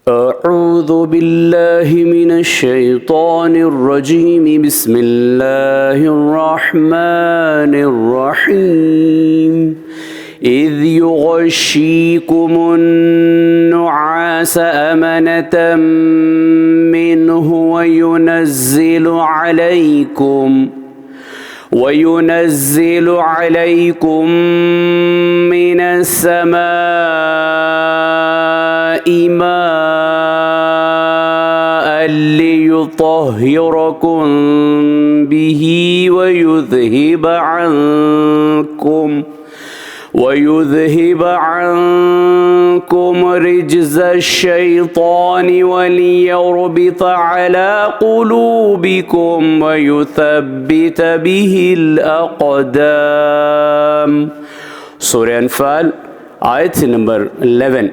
अऊज़ु बिल्लाहि मिनश शैतानिर रजीम बिस्मिल्लाहिर रहमानिर रहीम इज़ युग़श्शीकुमुन नुआस अमनतम मिन्हु वयुनज़्ज़िलु अलैकुम मिनस समाइ माअन लियुत्तहिरकुम बिही वयुज़हिब अन्कुम रिज्ज़श शैतानि वलियर्बित अला क़ुलूबिकुम वयुथब्बित बिहिल अक़दाम। सूरह अनफ़ाल आयत नंबर 11।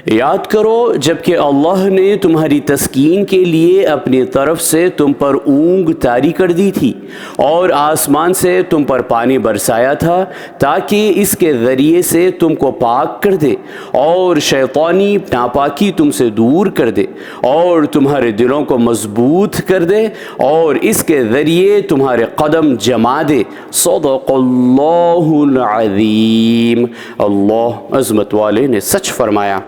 याद करो जबकि अल्लाह ने तुम्हारी तस्कीन के लिए अपनी तरफ से तुम पर ऊँग तारी कर दी थी और आसमान से तुम पर पानी बरसाया था ताकि इसके ज़रिए से तुमको पाक कर दे और शैतानी नापाकी तुमसे दूर कर दे और तुम्हारे दिलों को मजबूत कर दे और इसके ज़रिए तुम्हारे कदम जमा दे। सदक़ल्लाहुल अज़ीम। अल्लाह अज़मत वाले ने सच फरमाया।